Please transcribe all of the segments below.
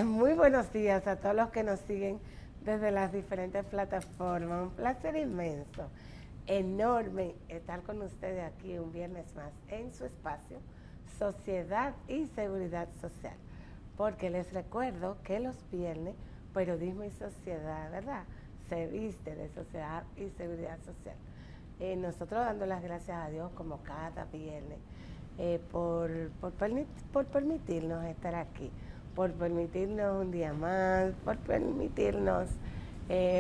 Muy buenos días a todos los que nos siguen desde las diferentes plataformas. Un placer inmenso, enorme estar con ustedes aquí un viernes más en su espacio Sociedad y Seguridad Social. Porque les recuerdo que los viernes, periodismo y sociedad, ¿verdad? Se viste de sociedad y seguridad social. Nosotros dando las gracias a Dios como cada viernes por permitirnos estar aquí, por permitirnos un día más, por permitirnos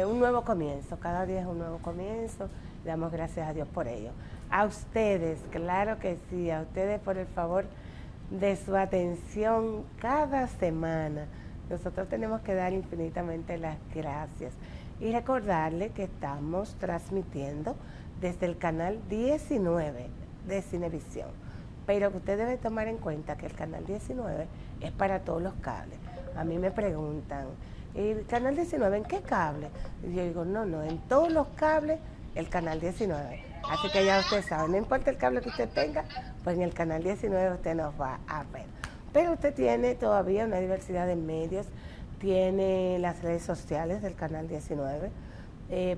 un nuevo comienzo. Cada día es un nuevo comienzo. Damos gracias a Dios por ello. A ustedes, claro que sí, a ustedes por el favor de su atención cada semana. Nosotros tenemos que dar infinitamente las gracias y recordarle que estamos transmitiendo desde el canal 19 de Cinevisión, pero que usted debe tomar en cuenta que el canal 19 es para todos los cables. A mí me preguntan, ¿el canal 19 en qué cable? Y yo digo, no, en todos los cables el canal 19. Así que ya usted sabe, no importa el cable que usted tenga, pues en el canal 19 usted nos va a ver. Pero usted tiene todavía una diversidad de medios, tiene las redes sociales del canal 19,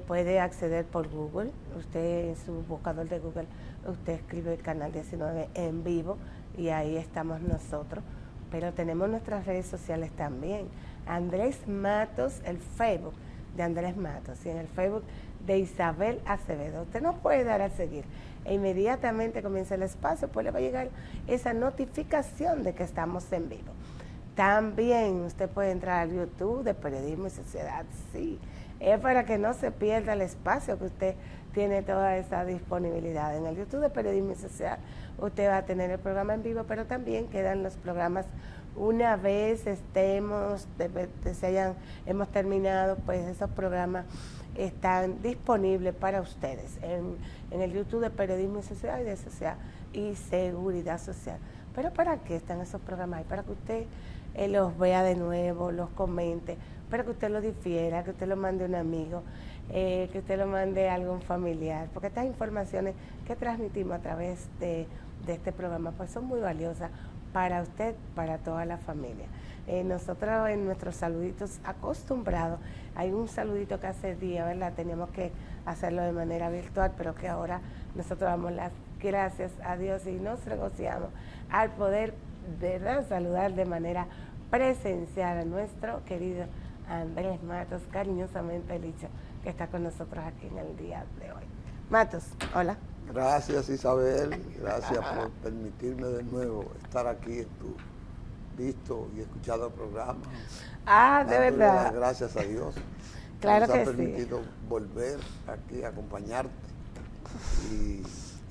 puede acceder por Google, usted en su buscador de Google, usted escribe el canal 19 en vivo y ahí estamos nosotros. Pero tenemos nuestras redes sociales también. Andrés Matos, el Facebook de Andrés Matos, y en el Facebook de Isabel Acevedo. Usted nos puede dar a seguir e inmediatamente comienza el espacio, pues le va a llegar esa notificación de que estamos en vivo. También usted puede entrar al YouTube de Periodismo y Sociedad, sí, es para que no se pierda el espacio que usted tiene toda esa disponibilidad. En el YouTube de Periodismo y Sociedad usted va a tener el programa en vivo, pero también quedan los programas una vez hemos terminado, pues esos programas están disponibles para ustedes en el YouTube de Periodismo y Sociedad y de Sociedad y Seguridad Social. Pero ¿para qué están esos programas? Para que usted los vea de nuevo, los comente, para que usted lo difiera, que usted lo mande a un amigo, que usted lo mande a algún familiar, porque estas informaciones que transmitimos a través de este programa pues son muy valiosas para usted, para toda la familia. Nosotros en nuestros saluditos acostumbrados, hay un saludito que hace día, ¿verdad? Teníamos que hacerlo de manera virtual, pero que ahora nosotros damos las gracias a Dios y nos regocijamos al poder, ¿verdad?, saludar de manera presencial a nuestro querido Andrés Matos, cariñosamente dicho, que está con nosotros aquí en el día de hoy. Matos, hola. Gracias, Isabel, gracias por permitirme de nuevo estar aquí en tu visto y escuchado programa. De verdad. Las gracias a Dios. Claro nos que ha permitido volver aquí a acompañarte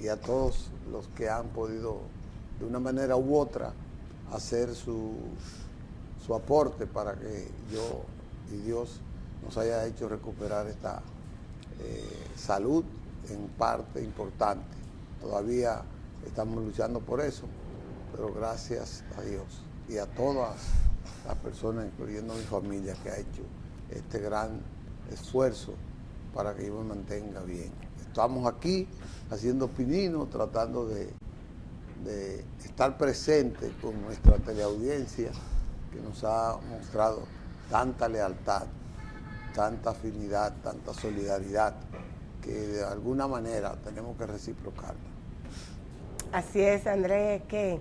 y a todos los que han podido de una manera u otra hacer su aporte para que yo y Dios nos haya hecho recuperar esta salud en parte importante. Todavía estamos luchando por eso, pero gracias a Dios y a todas las personas, incluyendo mi familia, que ha hecho este gran esfuerzo para que yo me mantenga bien. Estamos aquí haciendo pinino, tratando de estar presente con nuestra teleaudiencia que nos ha mostrado tanta lealtad, tanta afinidad, tanta solidaridad, que de alguna manera tenemos que reciprocarla. Así es, Andrés, que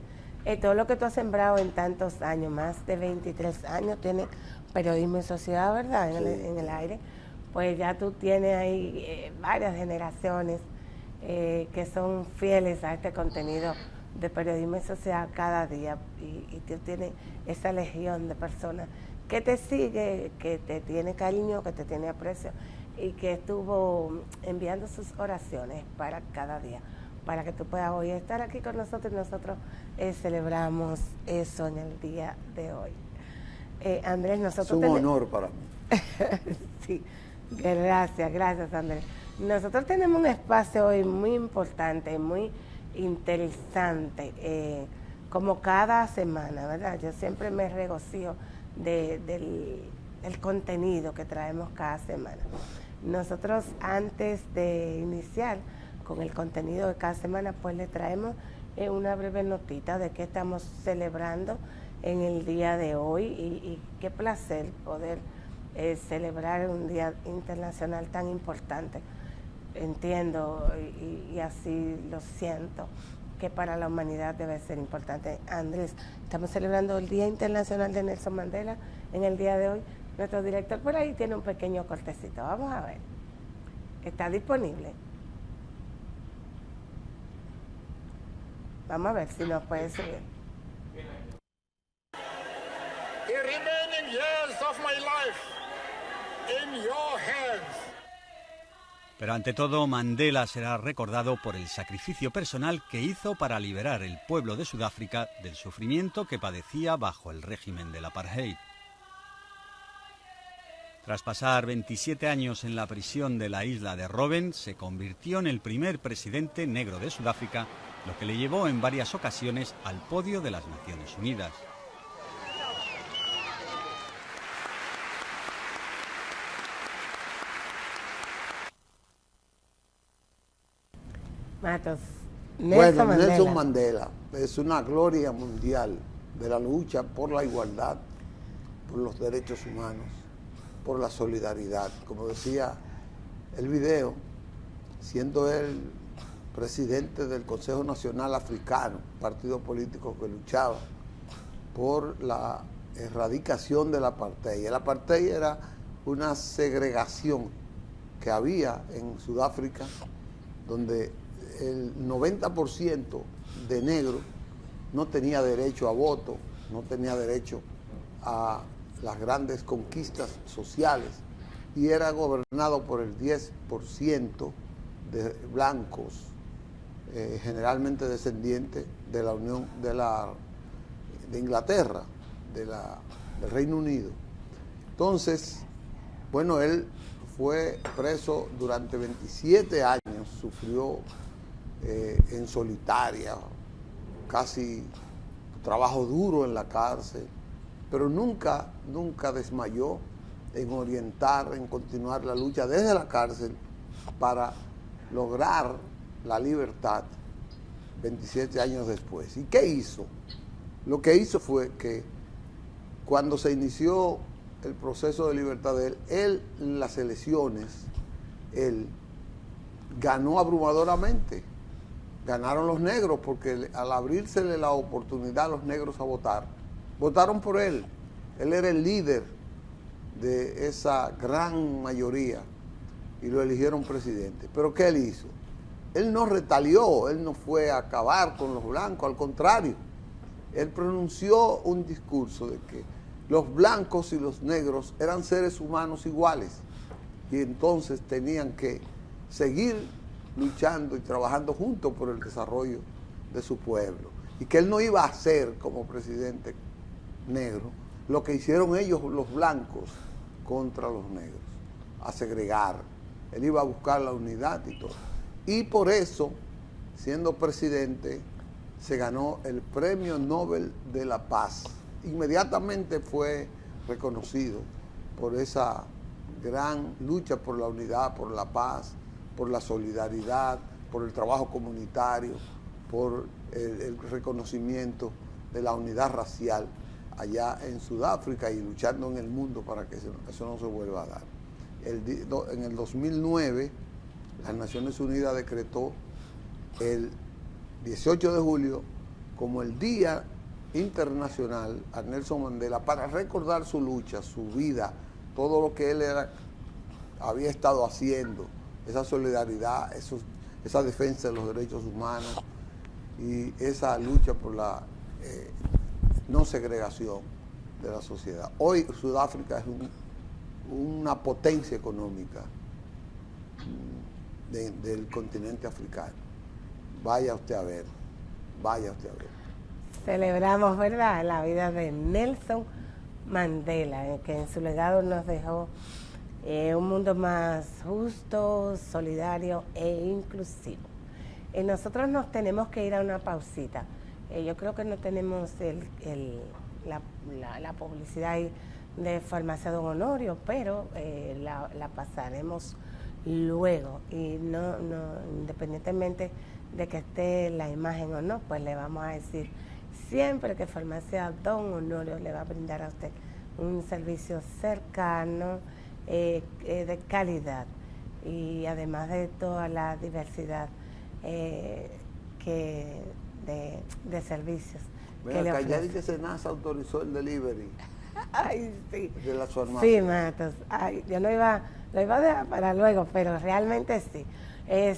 todo lo que tú has sembrado en tantos años, más de 23 años, tiene Periodismo y Sociedad, ¿verdad?, en el aire, pues ya tú tienes ahí varias generaciones que son fieles a este contenido de Periodismo y Sociedad cada día, y tú tienes esa legión de personas que te sigue, que te tiene cariño, que te tiene aprecio, y que estuvo enviando sus oraciones para cada día, para que tú puedas hoy estar aquí con nosotros, y nosotros celebramos eso en el día de hoy. Andrés, nosotros... Es un honor para mí. Sí, gracias Andrés. Nosotros tenemos un espacio hoy muy importante, muy interesante, como cada semana, ¿verdad? Yo siempre me regocijo del contenido que traemos cada semana. Nosotros, antes de iniciar con el contenido de cada semana, pues le traemos una breve notita de qué estamos celebrando en el día de hoy y qué placer poder celebrar un día internacional tan importante. Entiendo y así lo siento, que para la humanidad debe ser importante. Andrés, estamos celebrando el Día Internacional de Nelson Mandela en el día de hoy. Nuestro director por ahí tiene un pequeño cortecito. Vamos a ver. ¿Está disponible? Vamos a ver si nos puede subir. The remaining years of my life in your hands. Pero ante todo, Mandela será recordado por el sacrificio personal que hizo para liberar el pueblo de Sudáfrica del sufrimiento que padecía bajo el régimen del apartheid. Tras pasar 27 años en la prisión de la isla de Robben, se convirtió en el primer presidente negro de Sudáfrica, lo que le llevó en varias ocasiones al podio de las Naciones Unidas. Matos, Nelson Mandela es una gloria mundial de la lucha por la igualdad, por los derechos humanos, por la solidaridad. Como decía el video, siendo él presidente del Consejo Nacional Africano, partido político que luchaba por la erradicación del apartheid. El apartheid era una segregación que había en Sudáfrica, donde el 90% de negros no tenía derecho a voto, no tenía derecho a las grandes conquistas sociales y era gobernado por el 10% de blancos, generalmente descendientes de la Unión de Inglaterra, del Reino Unido. Entonces, bueno, él fue preso durante 27 años, sufrió en solitaria, casi trabajo duro en la cárcel, pero nunca desmayó en orientar, en continuar la lucha desde la cárcel para lograr la libertad 27 años después. ¿Y qué hizo? Lo que hizo fue que cuando se inició el proceso de libertad de él en las elecciones, él ganó abrumadoramente. Ganaron los negros porque al abrírsele la oportunidad a los negros a votar, votaron por él. Él era el líder de esa gran mayoría y lo eligieron presidente. ¿Pero qué él hizo? Él no retalió, él no fue a acabar con los blancos, al contrario. Él pronunció un discurso de que los blancos y los negros eran seres humanos iguales y entonces tenían que seguir luchando y trabajando juntos por el desarrollo de su pueblo. Y que él no iba a hacer como presidente negro lo que hicieron ellos los blancos contra los negros, a segregar. Él iba a buscar la unidad y todo. Y por eso, siendo presidente, se ganó el Premio Nobel de la Paz. Inmediatamente fue reconocido por esa gran lucha por la unidad, por la paz, por la solidaridad, por el trabajo comunitario, por el reconocimiento de la unidad racial allá en Sudáfrica y luchando en el mundo para que eso no se vuelva a dar. En el 2009, las Naciones Unidas decretó el 18 de julio como el Día Internacional a Nelson Mandela para recordar su lucha, su vida, todo lo que él había estado haciendo, esa solidaridad, esa defensa de los derechos humanos y esa lucha por la no segregación de la sociedad. Hoy Sudáfrica es una potencia económica del continente africano. Vaya usted a ver, vaya usted a ver. Celebramos, ¿verdad?, la vida de Nelson Mandela, que en su legado nos dejó un mundo más justo, solidario e inclusivo. Nosotros nos tenemos que ir a una pausita. Yo creo que no tenemos la publicidad de Farmacia Don Honorio, pero la pasaremos luego. Y no independientemente de que esté la imagen o no, pues le vamos a decir siempre que Farmacia Don Honorio le va a brindar a usted un servicio cercano, de calidad y además de toda la diversidad de servicios que le Mira, acá ya ofrece. dice que Senasa autorizó el delivery Ay, sí. de las Sí, farmacias. Matos. Ay, yo lo iba a dejar para luego, pero realmente sí.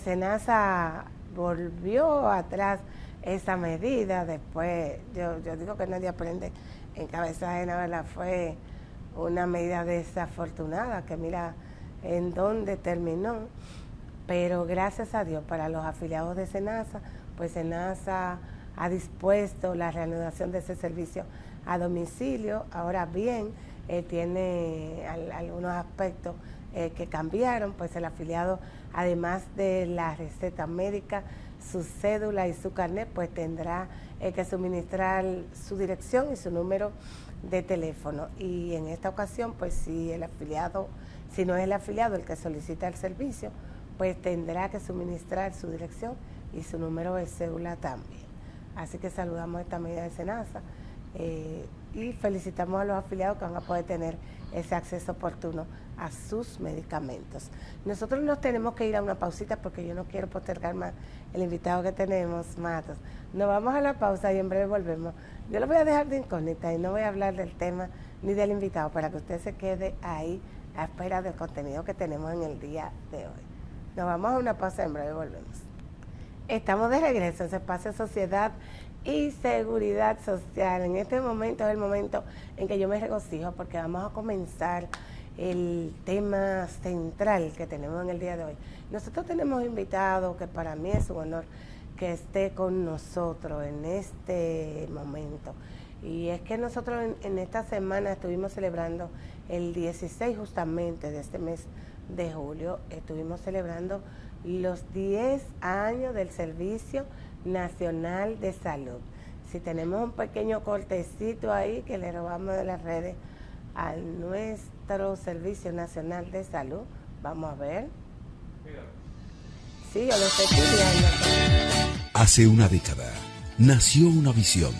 Senasa volvió atrás esa medida. Después, yo digo que nadie aprende en cabeza ajena, ¿verdad? Fue una medida desafortunada que mira en dónde terminó. Pero gracias a Dios, para los afiliados de Senasa, pues Senasa ha dispuesto la reanudación de ese servicio a domicilio. Ahora bien, tiene algunos aspectos que cambiaron, pues el afiliado, además de la receta médica, su cédula y su carnet, pues tendrá que suministrar su dirección y su número de teléfono. Y en esta ocasión, pues si no es el afiliado el que solicita el servicio, pues tendrá que suministrar su dirección y su número de cédula también. Así que saludamos esta medida de Senasa y felicitamos a los afiliados que van a poder tener ese acceso oportuno a sus medicamentos. Nosotros nos tenemos que ir a una pausita porque yo no quiero postergar más el invitado que tenemos, Matos. Nos vamos a la pausa y en breve volvemos. Yo lo voy a dejar de incógnita y no voy a hablar del tema ni del invitado para que usted se quede ahí a espera del contenido que tenemos en el día de hoy. Nos vamos a una pausa, en breve volvemos. Estamos de regreso en ese espacio de Sociedad y Seguridad Social. En este momento es el momento en que yo me regocijo porque vamos a comenzar el tema central que tenemos en el día de hoy. Nosotros tenemos invitados que para mí es un honor que esté con nosotros en este momento. Y es que nosotros en esta semana estuvimos celebrando el 16 justamente de este mes de julio, estuvimos celebrando los 10 años del Servicio Nacional de Salud. Si tenemos un pequeño cortecito ahí que le robamos de las redes a nuestro Servicio Nacional de Salud, vamos a ver. Sí, yo lo estoy pidiendo. Hace una década nació una visión,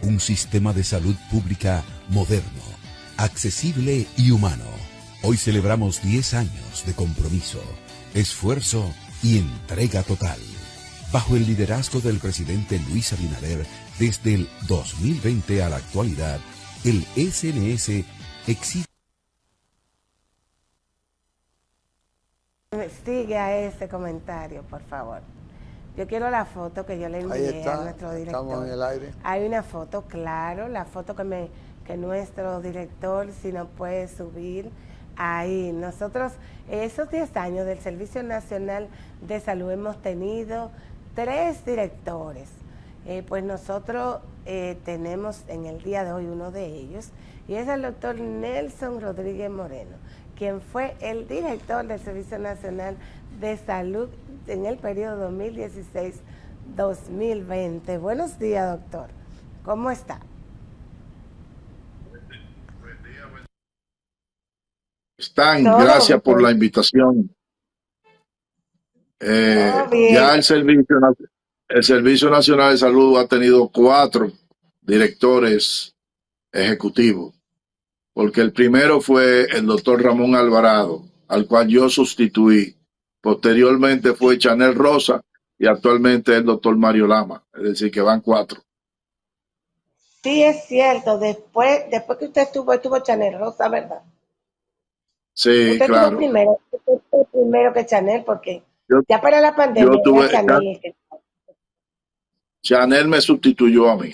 un sistema de salud pública moderno, accesible y humano. Hoy celebramos 10 años de compromiso, esfuerzo y entrega total. Bajo el liderazgo del presidente Luis Abinader, desde el 2020 a la actualidad, el SNS existe. Sigue a ese comentario, por favor. Yo quiero la foto que yo le envié a nuestro director. Estamos en el aire. Hay una foto, claro, la foto que nuestro director, si nos puede subir ahí. Nosotros, esos 10 años del Servicio Nacional de Salud, hemos tenido 3 directores. Pues nosotros tenemos en el día de hoy uno de ellos, y es el doctor Nelson Rodríguez Moreno, quien fue el director del Servicio Nacional de Salud en el periodo 2016-2020. Buenos días, doctor. ¿Cómo está? Stan, gracias por la invitación. Ya el Servicio Nacional de Salud ha tenido 4 directores ejecutivos, porque el primero fue el doctor Ramón Alvarado, al cual yo sustituí. Posteriormente fue Chanel Rosa y actualmente el doctor Mario Lama, es decir, que van 4. Sí, es cierto. Después que usted estuvo Chanel Rosa, ¿verdad? Sí, Usted claro. estuvo primero que Chanel, porque Yo, ya para la pandemia tuve, era Chanel el que... Chanel me sustituyó a mí.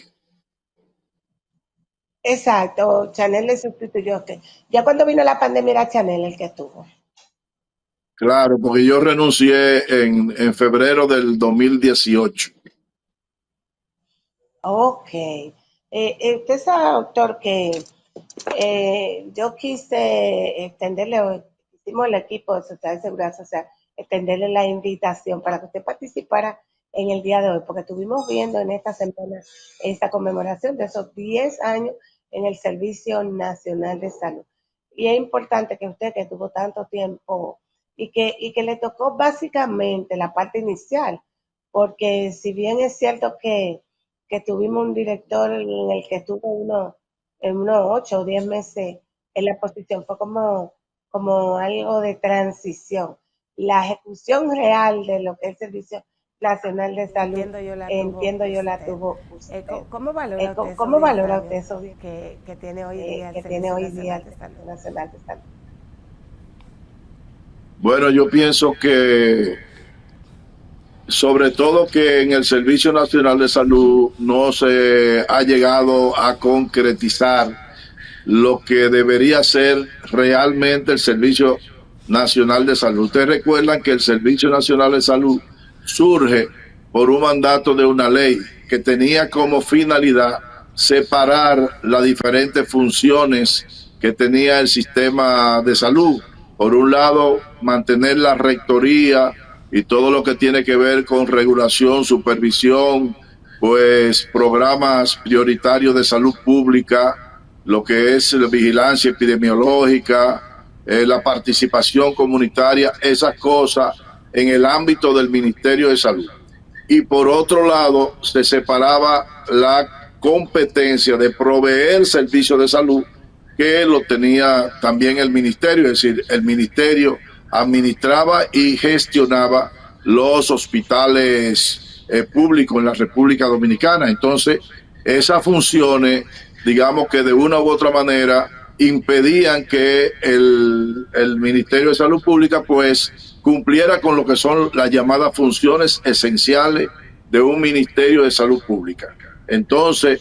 Exacto, Chanel le sustituyó a usted. Ya cuando vino la pandemia era Chanel el que estuvo. Claro, porque yo renuncié en febrero del 2018. Ok. Usted sabe, doctor, que yo quise hicimos el equipo de Sociedad y Seguridad Social, extenderle la invitación para que usted participara en el día de hoy, porque estuvimos viendo en esta semana esta conmemoración de esos 10 años en el Servicio Nacional de Salud. Y es importante que usted, que tuvo tanto tiempo y que le tocó básicamente la parte inicial, porque si bien es cierto que que tuvimos un director en el que estuvo en unos 8 o 10 meses en la posición, fue como algo de transición. La ejecución real de lo que es el Servicio Nacional de Salud, entiendo yo la tuvo usted. ¿Cómo valora usted eso que tiene hoy día el Servicio Nacional de Salud? Bueno, yo pienso que sobre todo que en el Servicio Nacional de Salud no se ha llegado a concretizar lo que debería ser realmente el Servicio Nacional de Salud. Ustedes recuerdan que el Servicio Nacional de Salud surge por un mandato de una ley que tenía como finalidad separar las diferentes funciones que tenía el sistema de salud. Por un lado, mantener la rectoría y todo lo que tiene que ver con regulación, supervisión, pues programas prioritarios de salud pública, lo que es la vigilancia epidemiológica, la participación comunitaria, esas cosas en el ámbito del Ministerio de Salud. Y por otro lado, se separaba la competencia de proveer servicios de salud, que lo tenía también el ministerio, es decir, el ministerio administraba y gestionaba los hospitales públicos en la República Dominicana. Entonces, esas funciones, digamos que de una u otra manera, impedían que el Ministerio de Salud Pública pues cumpliera con lo que son las llamadas funciones esenciales de un Ministerio de Salud Pública. Entonces,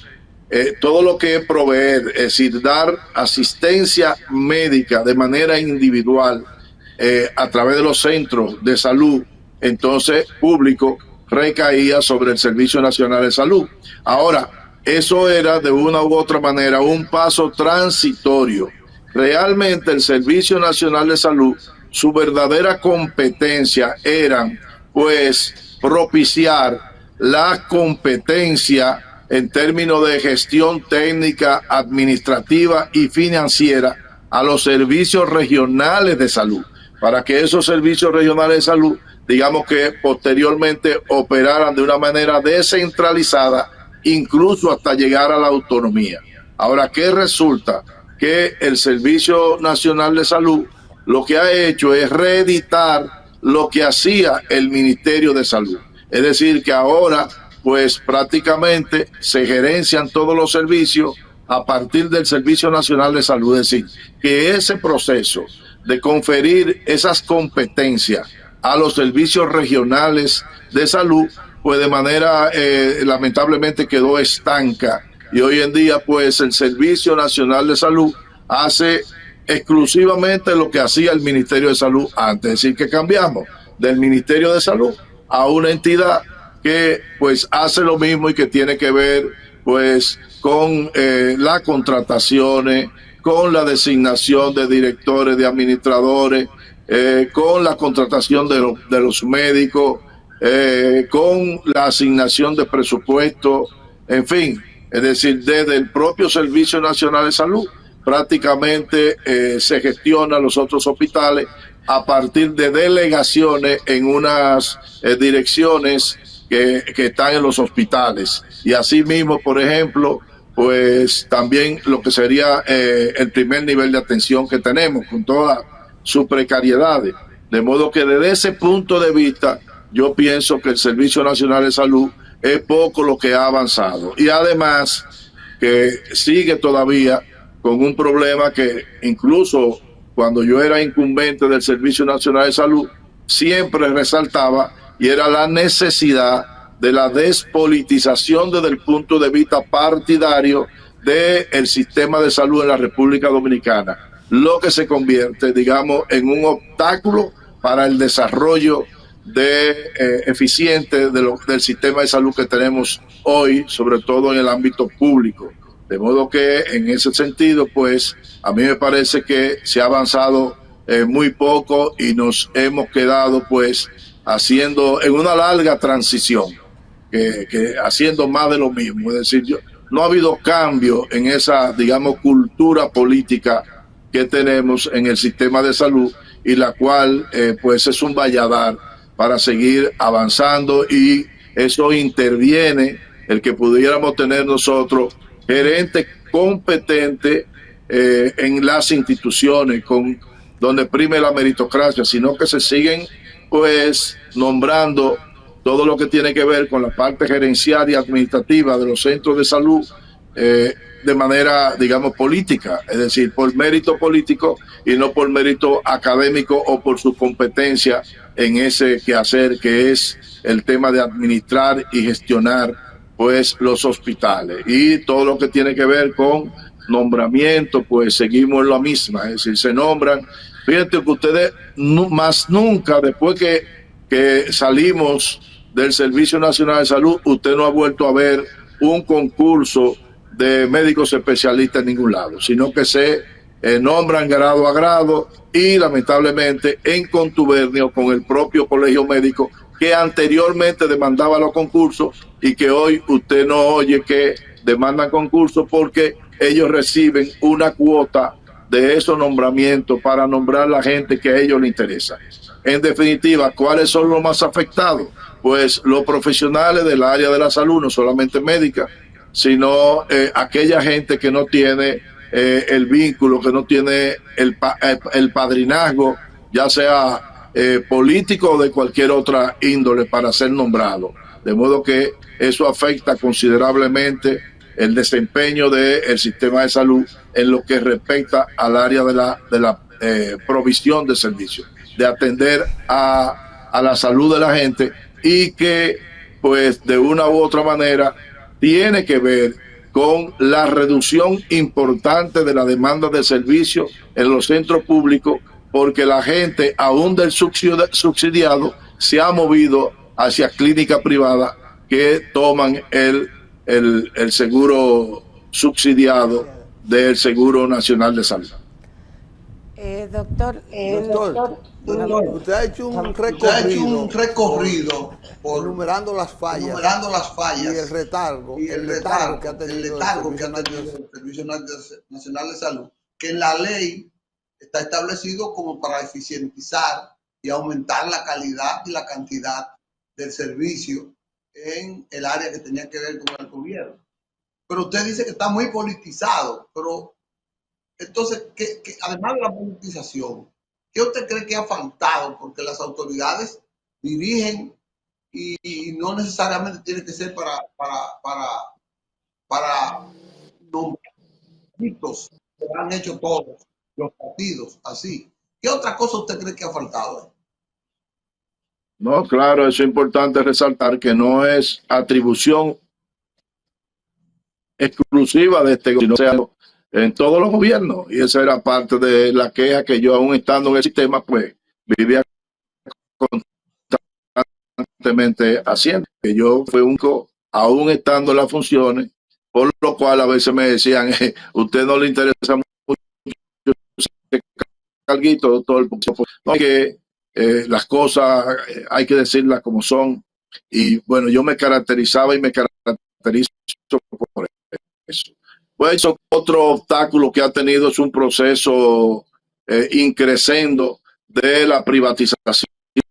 todo lo que es proveer, es decir, dar asistencia médica de manera individual a través de los centros de salud, entonces público, recaía sobre el Servicio Nacional de Salud. Ahora, eso era de una u otra manera un paso transitorio. Realmente el Servicio Nacional de Salud, su verdadera competencia era pues propiciar la competencia en términos de gestión técnica, administrativa y financiera a los servicios regionales de salud, para que esos servicios regionales de salud, digamos que posteriormente operaran de una manera descentralizada, incluso hasta llegar a la autonomía. Ahora, ¿qué resulta? Que el Servicio Nacional de Salud lo que ha hecho es reeditar lo que hacía el Ministerio de Salud. Es decir, que ahora pues prácticamente se gerencian todos los servicios a partir del Servicio Nacional de Salud. Es decir, que ese proceso de conferir esas competencias a los servicios regionales de salud, pues de manera lamentablemente quedó estanca, y hoy en día pues el Servicio Nacional de Salud hace exclusivamente lo que hacía el Ministerio de Salud antes. Es decir, que cambiamos del Ministerio de Salud a una entidad que pues hace lo mismo y que tiene que ver pues con las contrataciones, con la designación de directores, de administradores, con la contratación de los médicos, con la asignación de presupuesto, en fin, es decir, desde el propio Servicio Nacional de Salud prácticamente se gestionan los otros hospitales a partir de delegaciones en unas direcciones que están en los hospitales. Y asimismo, por ejemplo, pues también lo que sería el primer nivel de atención que tenemos, con todas sus precariedades. De modo que desde ese punto de vista, yo pienso que el Servicio Nacional de Salud es poco lo que ha avanzado. Y además, que sigue todavía con un problema que incluso cuando yo era incumbente del Servicio Nacional de Salud, siempre resaltaba, y era la necesidad de la despolitización desde el punto de vista partidario del sistema de salud en la República Dominicana, lo que se convierte, digamos, en un obstáculo para el desarrollo eficiente del sistema de salud que tenemos hoy, sobre todo en el ámbito público. De modo que en ese sentido, pues, a mí me parece que se ha avanzado muy poco y nos hemos quedado, pues, haciendo en una larga transición, que haciendo más de lo mismo. Es decir, no ha habido cambio en esa, digamos, cultura política que tenemos en el sistema de salud, y la cual, pues, es un valladar para seguir avanzando, y eso interviene el que pudiéramos tener nosotros gerentes competentes en las instituciones, donde prime la meritocracia, sino que se siguen pues nombrando todo lo que tiene que ver con la parte gerencial y administrativa de los centros de salud de manera, digamos, política, es decir, por mérito político y no por mérito académico o por su competencia en ese quehacer que es el tema de administrar y gestionar pues los hospitales. Y todo lo que tiene que ver con nombramiento, pues seguimos en la misma, es decir, se nombran. Fíjate que ustedes más nunca, después que salimos del Servicio Nacional de Salud, usted no ha vuelto a ver un concurso de médicos especialistas en ningún lado, sino que se nombran grado a grado y lamentablemente en contubernio con el propio colegio médico que anteriormente demandaba los concursos y que hoy usted no oye que demandan concursos porque ellos reciben una cuota de esos nombramientos para nombrar a la gente que a ellos les interesa. En definitiva, ¿cuáles son los más afectados? Pues los profesionales del área de la salud, no solamente médica, sino aquella gente que no tiene el vínculo, que no tiene el padrinazgo, ya sea político o de cualquier otra índole para ser nombrado. De modo que eso afecta considerablemente el desempeño del sistema de salud en lo que respecta al área de la provisión de servicios, de atender a la salud de la gente y que pues de una u otra manera tiene que ver con la reducción importante de la demanda de servicios en los centros públicos, porque la gente, aún del subsidiado, se ha movido hacia clínicas privadas que toman el seguro subsidiado del Seguro Nacional de Salud. Doctor, usted ha hecho un recorrido por enumerando las fallas y el retardo que ha tenido el Servicio Nacional de Salud, que en la ley está establecido como para eficientizar y aumentar la calidad y la cantidad del servicio en el área que tenía que ver con el gobierno. Pero usted dice que está muy politizado, pero entonces, además de la politización, ¿qué usted cree que ha faltado? Porque las autoridades dirigen y no necesariamente tiene que ser para nombramientos que han hecho todos los partidos, así. ¿Qué otra cosa usted cree que ha faltado? No, claro, eso es importante resaltar que no es atribución exclusiva de este gobierno, sino en todos los gobiernos, y esa era parte de la queja que yo, aún estando en el sistema, pues vivía constantemente haciendo, que yo fui aún estando en las funciones, por lo cual a veces me decían, usted no le interesa mucho carguito, todo el no, que las cosas hay que decirlas como son, y bueno, yo me caracterizaba y me caracterizo por eso. Pues otro obstáculo que ha tenido es un proceso increciendo de la privatización de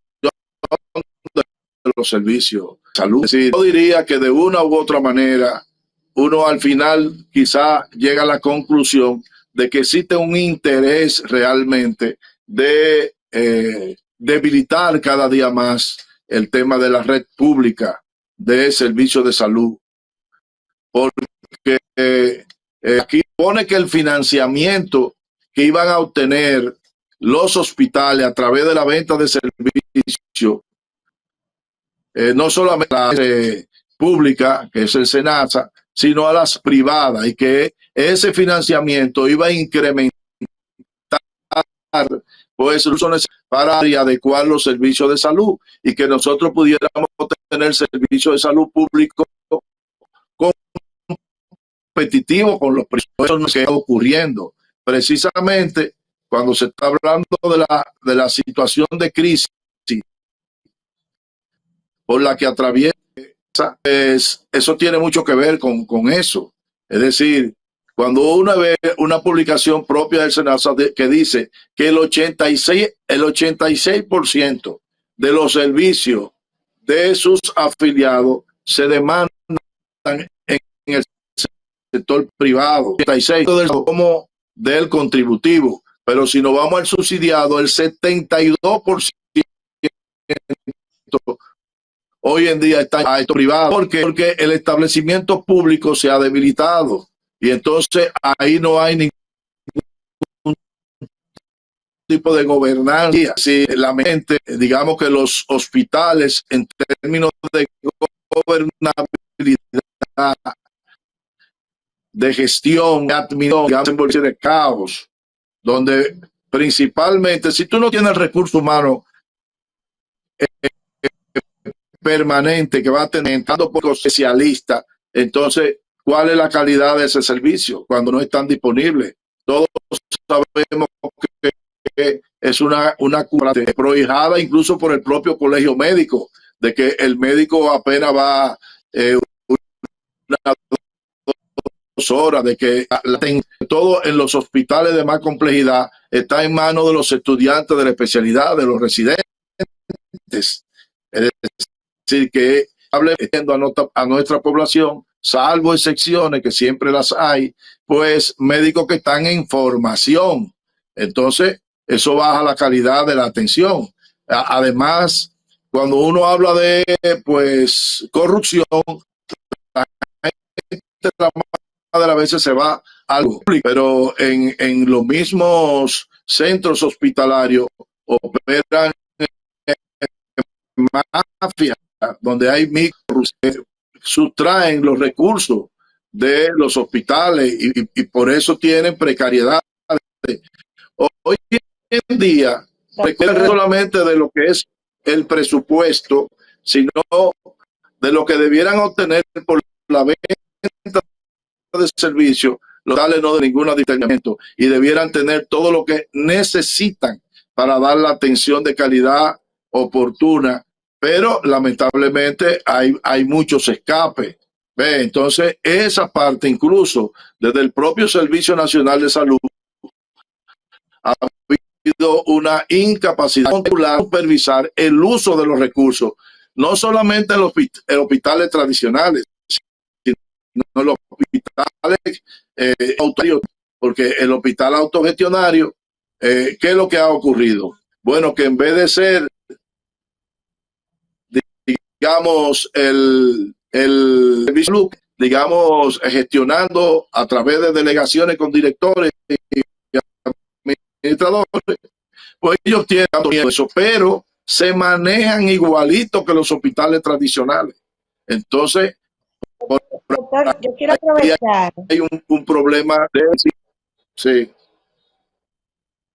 los servicios de salud. Es decir, yo diría que de una u otra manera uno al final quizá llega a la conclusión de que existe un interés realmente de debilitar cada día más el tema de la red pública de servicios de salud, porque aquí pone que el financiamiento que iban a obtener los hospitales a través de la venta de servicios, no solamente a la pública, que es el SENASA, sino a las privadas, y que ese financiamiento iba a incrementar pues para adecuar los servicios de salud y que nosotros pudiéramos tener servicios de salud público competitivo con los precios que está ocurriendo. Precisamente cuando se está hablando de la situación de crisis por la que atraviesa, eso tiene mucho que ver con eso. Es decir, cuando uno ve una publicación propia del SENASA que dice que el 86% de los servicios de sus afiliados se demandan en el sector privado, 86 como del contributivo, pero si nos vamos al subsidiado, el 72% hoy en día está a esto privado. ¿Por qué? Porque el establecimiento público se ha debilitado y entonces ahí no hay ningún tipo de gobernanza. Si la mente, digamos que los hospitales en términos de gobernabilidad, de gestión, de administración, de caos, donde principalmente si tú no tienes el recurso humano permanente que va a tener tanto por especialista, entonces, ¿cuál es la calidad de ese servicio cuando no están disponibles? Todos sabemos que es una prohijada incluso por el propio colegio médico, de que el médico apenas va una 2 horas, de que todo en los hospitales de más complejidad está en manos de los estudiantes de la especialidad, de los residentes. Es decir, que a nuestra población, salvo excepciones que siempre las hay, pues médicos que están en formación. Entonces, eso baja la calidad de la atención. Además, cuando uno habla de pues corrupción, la de las veces se va algo público, pero en los mismos centros hospitalarios operan mafias, donde hay micros que sustraen los recursos de los hospitales y por eso tienen precariedad. Hoy en día, no solamente de lo que es el presupuesto, sino de lo que debieran obtener por la venta de servicio, los hospitales no de ningún aditamento y debieran tener todo lo que necesitan para dar la atención de calidad oportuna, pero lamentablemente hay muchos escapes. ¿Ve? Entonces, esa parte, incluso desde el propio Servicio Nacional de Salud, ha habido una incapacidad de supervisar el uso de los recursos, no solamente en los hospitales tradicionales, sino en los hospitales porque el hospital autogestionario, ¿qué es lo que ha ocurrido? Bueno, que en vez de ser, digamos, el servicio, digamos, gestionando a través de delegaciones con directores y administradores, pues ellos tienen eso, pero se manejan igualito que los hospitales tradicionales. Entonces, doctor, yo quiero aprovechar. Hay un problema de... Sí.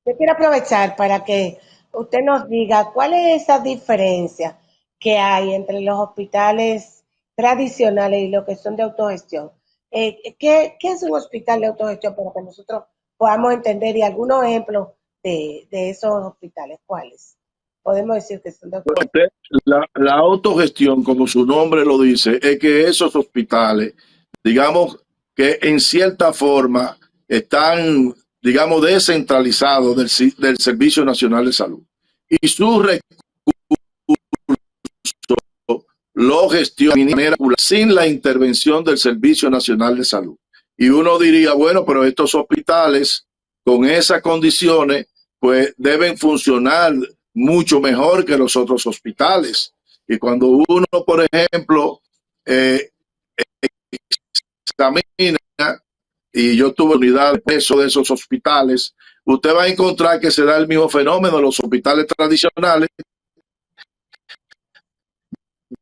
Yo quiero aprovechar para que usted nos diga cuál es esa diferencia que hay entre los hospitales tradicionales y los que son de autogestión. ¿Qué es un hospital de autogestión para que nosotros podamos entender y algunos ejemplos de esos hospitales? ¿Cuáles? Podemos decir que son de autogestión. La autogestión, como su nombre lo dice, es que esos hospitales, digamos que en cierta forma están, digamos, descentralizados del Servicio Nacional de Salud. Y sus recursos lo gestiona de manera sin la intervención del Servicio Nacional de Salud. Y uno diría, bueno, pero estos hospitales con esas condiciones, pues deben funcionar mucho mejor que los otros hospitales. Y cuando uno, por ejemplo, examina, y yo tuve unidad de peso de esos hospitales, usted va a encontrar que se da el mismo fenómeno en los hospitales tradicionales,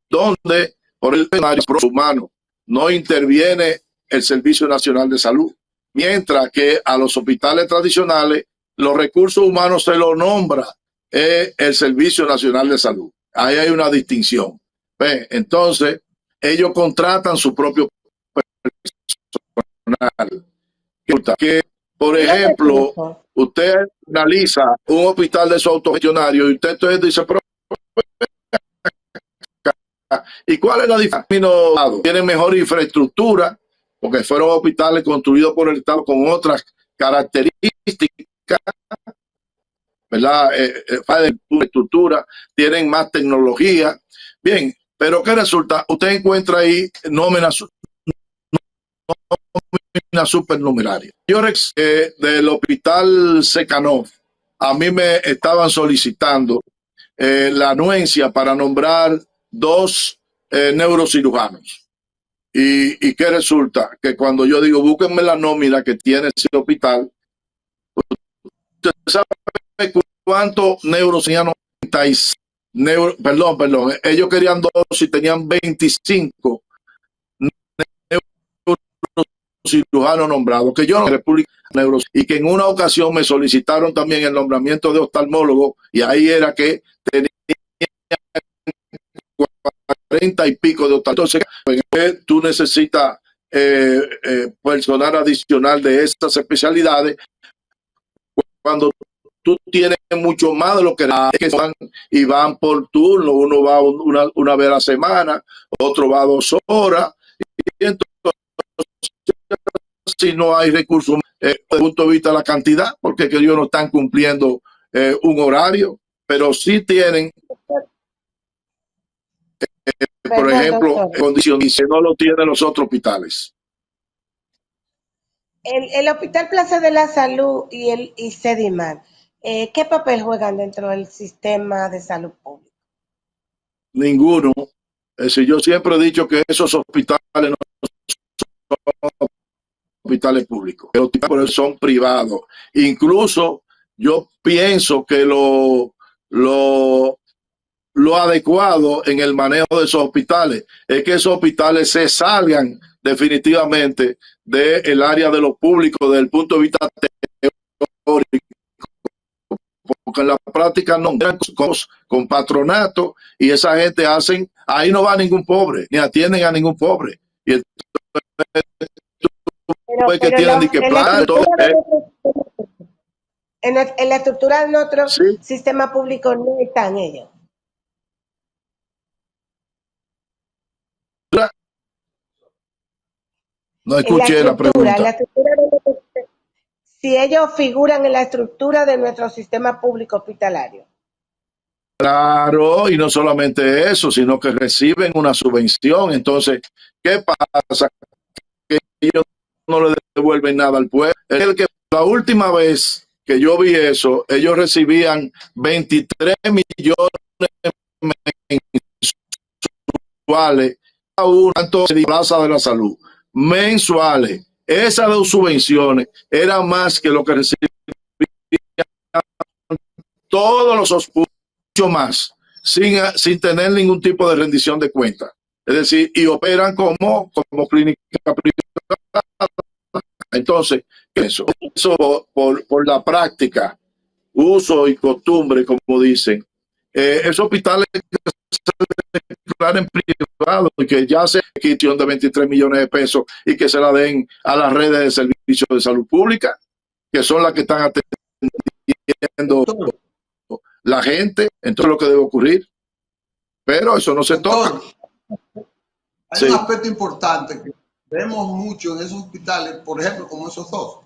donde por el escenario humano no interviene el Servicio Nacional de Salud, mientras que a los hospitales tradicionales los recursos humanos se los nombra el Servicio Nacional de Salud. Ahí hay una distinción. ¿Ve? Entonces, ellos contratan su propio personal. Que, por ejemplo, usted analiza un hospital de su autogestionario y usted entonces dice, pero ¿y cuál es la diferencia? Tienen mejor infraestructura, porque fueron hospitales construidos por el Estado con otras características, ¿verdad? Estructura, tienen más tecnología. Bien, pero ¿qué resulta? Usted encuentra ahí nóminas nómina supernumeraria. Yo del hospital Secanov, a mí me estaban solicitando la anuencia para nombrar 2 neurocirujanos. ¿Y qué resulta? Que cuando yo digo, búsquenme la nómina que tiene ese hospital, ¿usted sabe cuántos neurocirujanos? Perdón, ellos querían 2 y tenían 25 neurocirujanos nombrados, que yo no República Neuro, y que en una ocasión me solicitaron también el nombramiento de oftalmólogo, y ahí era que tenía 40 y pico de oftalmólogos. Entonces, tú necesitas personal adicional de estas especialidades cuando tú tienes mucho más de lo que van y van por turno. Uno va una vez a la semana, otro va 2 horas, y entonces si no hay recursos desde el punto de vista de la cantidad, porque ellos no están cumpliendo un horario, pero sí tienen por ejemplo, condiciones que no lo tienen los otros hospitales. El Hospital Plaza de la Salud y el Sediman, ¿qué papel juegan dentro del sistema de salud pública? Ninguno. Yo siempre he dicho que esos hospitales no son hospitales públicos, los hospitales son privados. Incluso yo pienso que lo adecuado en el manejo de esos hospitales es que esos hospitales se salgan definitivamente del área de lo público desde el punto de vista teórico, porque en la práctica no con patronato, y esa gente hacen, ahí no va ningún pobre, ni atienden a ningún pobre. Y entonces, que tienen que pagar todo. En la estructura de nuestro sistema público no están ellos. No escuché la pregunta. Si ellos figuran en la estructura de nuestro sistema público hospitalario. Claro, y no solamente eso, sino que reciben una subvención. Entonces, ¿qué pasa? Que ellos no le devuelven nada al pueblo. El que la última vez que yo vi eso, ellos recibían 23 millones mensuales a un de Plaza de la Salud, mensuales. Esas 2 subvenciones eran más que lo que recibían todos los hospitales, mucho más, sin tener ningún tipo de rendición de cuentas. Es decir, y operan como clínica privada. Entonces, eso por la práctica, uso y costumbre, como dicen, esos hospitales que se declaren privados y que ya se quitaron de 23 millones de pesos y que se la den a las redes de servicios de salud pública, que son las que están atendiendo la gente. Entonces, lo que debe ocurrir, pero eso no se toca. Hay un aspecto importante que vemos mucho en esos hospitales, por ejemplo, como esos 2,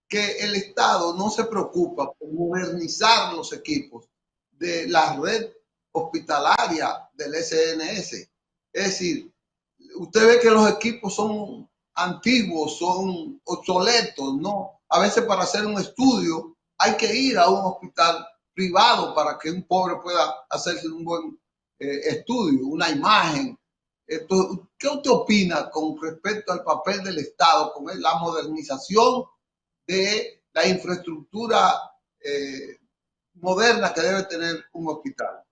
que el Estado no se preocupa por modernizar los equipos de la red hospitalaria del SNS. Es decir, usted ve que los equipos son antiguos, son obsoletos, ¿no? A veces para hacer un estudio hay que ir a un hospital privado para que un pobre pueda hacerse un buen estudio, una imagen. Entonces, ¿qué usted opina con respecto al papel del Estado con la modernización de la infraestructura moderna que debe tener un hospital?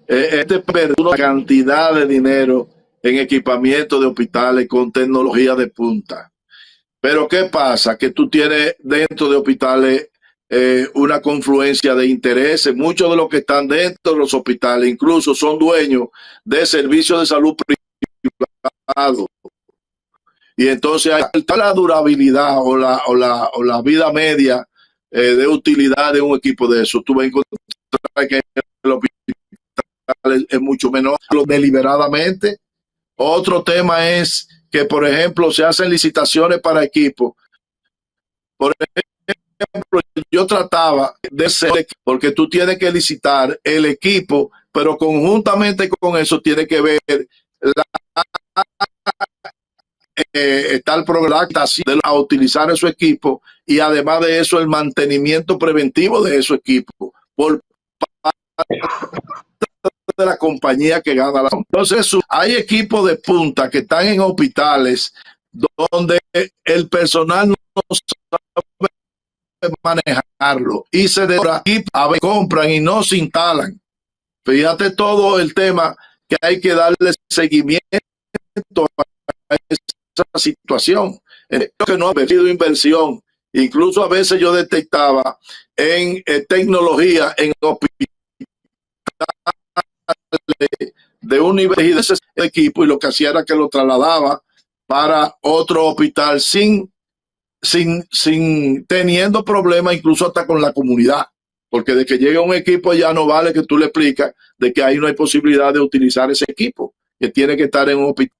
Pierde una cantidad de dinero en equipamiento de hospitales con tecnología de punta. Pero ¿qué pasa? Que tú tienes dentro de hospitales una confluencia de intereses. Muchos de los que están dentro de los hospitales incluso son dueños de servicios de salud privados. Y entonces la durabilidad o la vida media de utilidad de un equipo de eso, tú vas a encontrar que el hospital es mucho menor deliberadamente. Otro tema es que, por ejemplo, se hacen licitaciones para equipos. Por ejemplo, yo trataba de ser, porque tú tienes que licitar el equipo pero conjuntamente con eso tiene que ver está el programa a utilizar esos equipos y además de eso el mantenimiento preventivo de esos equipos por parte de la compañía que gana la. Entonces hay equipos de punta que están en hospitales donde el personal no sabe manejarlo y se compran y no se instalan. Fíjate todo el tema que hay que darle seguimiento a esa situación. Que no ha habido inversión. Incluso a veces yo detectaba en tecnología en hospitales de un nivel de ese equipo y lo que hacía era que lo trasladaba para otro hospital sin teniendo problemas incluso hasta con la comunidad, porque de que llegue un equipo ya no vale que tú le explicas de que ahí no hay posibilidad de utilizar ese equipo, que tiene que estar en un hospital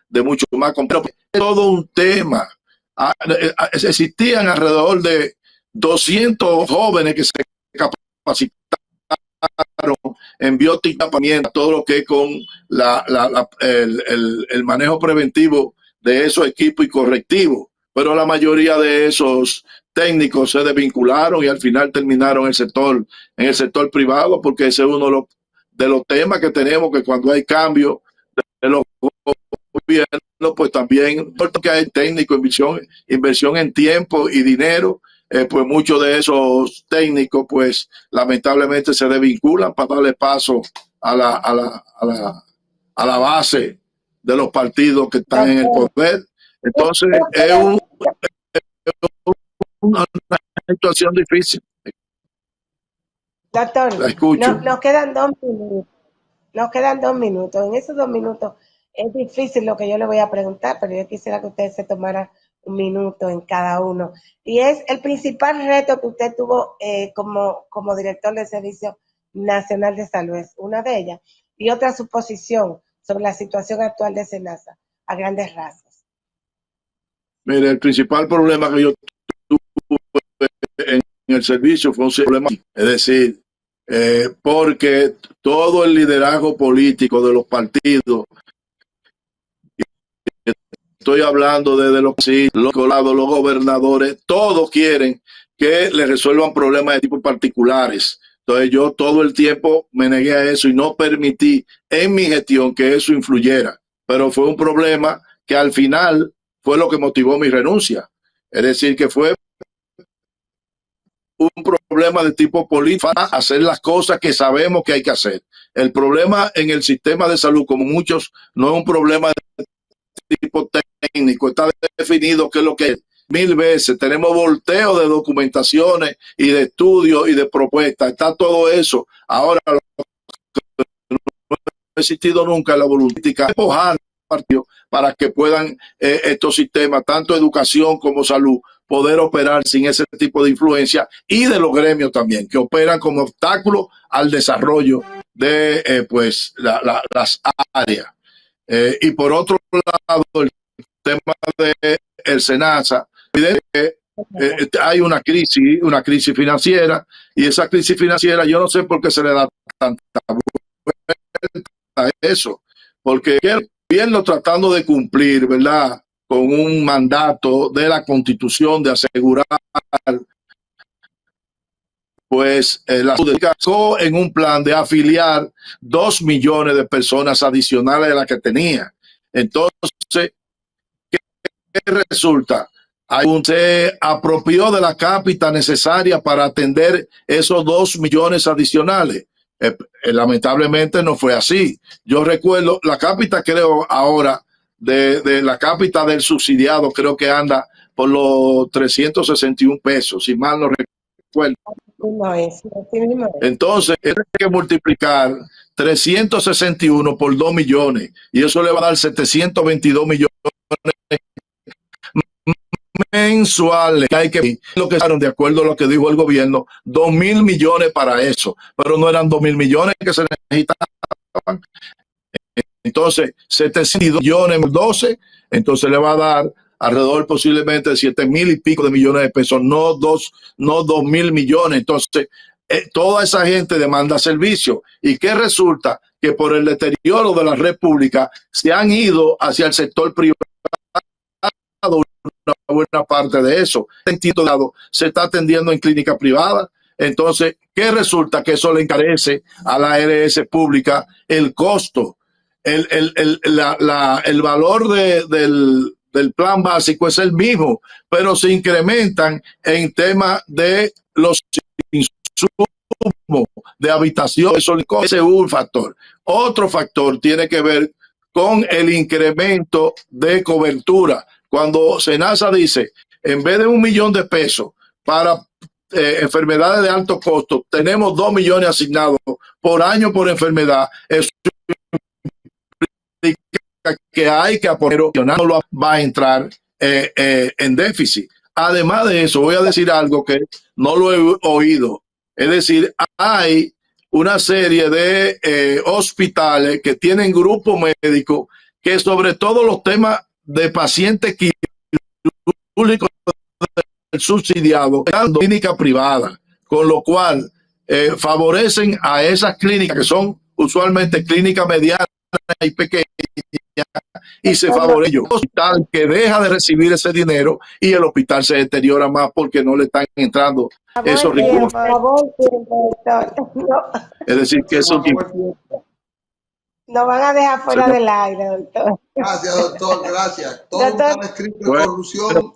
de mucho más complejo. Todo un tema. Existían alrededor de 200 jóvenes que se capacitaron en biótica, todo lo que es con el manejo preventivo de esos equipos y correctivos, pero la mayoría de esos técnicos se desvincularon y al final terminaron en el sector privado, porque ese es uno de los temas que tenemos, que cuando hay cambio de los gobiernos, pues también porque hay técnicos, inversión en tiempo y dinero, pues muchos de esos técnicos pues lamentablemente se desvinculan para darle paso a la base de los partidos que están en el poder. Entonces es una situación difícil. Doctor, La escucho. nos quedan 2 minutos. Nos quedan 2 minutos. En esos 2 minutos es difícil lo que yo le voy a preguntar, pero yo quisiera que usted se tomara 1 minuto en cada uno. Y es el principal reto que usted tuvo como director del Servicio Nacional de Salud, es una de ellas. Y otra, su posición sobre la situación actual de SENASA, a grandes rasgos. Mire, el principal problema que yo tuve en el servicio fue un problema, es decir, porque todo el liderazgo político de los partidos, estoy hablando desde los gobernadores, todos quieren que le resuelvan problemas de tipo particulares. Entonces yo todo el tiempo me negué a eso y no permití en mi gestión que eso influyera. Pero fue un problema que al final fue lo que motivó mi renuncia. Es decir, que fue un problema de tipo político, hacer las cosas que sabemos que hay que hacer. El problema en el sistema de salud, como muchos, no es un problema de tipo técnico, está definido qué es lo que es. 1000 veces tenemos volteo de documentaciones y de estudios y de propuestas, está todo eso. Ahora lo que no ha existido nunca la voluntad para que puedan estos sistemas, tanto educación como salud, poder operar sin ese tipo de influencia, y de los gremios también, que operan como obstáculo al desarrollo de las áreas. Y por otro lado, el tema del SENASA, hay una crisis financiera, y esa crisis financiera yo no sé por qué se le da tanta vuelta a eso, porque el gobierno tratando de cumplir, ¿verdad?, con un mandato de la Constitución de asegurar pues la dedicó en un plan de afiliar 2 millones de personas adicionales de las que tenía. Entonces, ¿qué resulta? Se apropió de la cápita necesaria para atender esos 2 millones adicionales. Lamentablemente no fue así. Yo recuerdo, la cápita creo ahora, de la cápita del subsidiado, creo que anda por los 361 pesos, si mal no recuerdo. Entonces, hay que multiplicar 361 por 2 millones y eso le va a dar 722 millones mensuales. Hay que lo que de acuerdo a lo que dijo el gobierno, 2.000 millones para eso, pero no eran 2.000 millones que se necesitaban. Entonces, 700 millones, 12, entonces le va a dar alrededor posiblemente de 7.000 y pico de millones de pesos, no 2.000 millones. Entonces, toda esa gente demanda servicio. ¿Y qué resulta? Que por el deterioro de la red pública se han ido hacia el sector privado una buena parte de eso. En titulado se está atendiendo en clínica privada. Entonces, ¿qué resulta? Que eso le encarece a la ARS pública el costo. El valor del plan básico es el mismo, pero se incrementan en temas de los insumos de habitación. Ese es un factor. Otro factor tiene que ver con el incremento de cobertura. Cuando SENASA dice, en vez de 1 millón de pesos para enfermedades de alto costo, tenemos 2 millones asignados por año por enfermedad, eso implica que hay que apoyar, no va a entrar en déficit. Además de eso, voy a decir algo que no lo he oído. Es decir, hay una serie de hospitales que tienen grupos médicos que sobre todo los temas de pacientes quirúrgicos subsidiados están en clínica privada, con lo cual favorecen a esas clínicas que son usualmente clínicas medianas y pequeñas y se favorece el hospital que deja de recibir ese dinero y el hospital se deteriora más porque no le están entrando esos recursos. Es decir, que eso nos van a dejar fuera del aire, doctor. Gracias, doctor, gracias. Todo estaba escrito de corrupción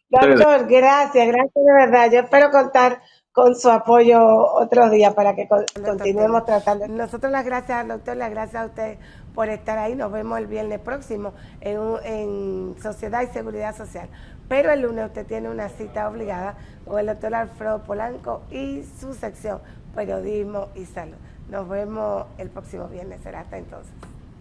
Doctor, gracias de verdad. Yo espero contar con su apoyo otro día para que continuemos tratando. Nosotros las gracias al doctor, las gracias a usted por estar ahí. Nos vemos el viernes próximo en Sociedad y Seguridad Social. Pero el lunes usted tiene una cita obligada con el doctor Alfredo Polanco y su sección Periodismo y Salud. Nos vemos el próximo viernes. Será hasta entonces.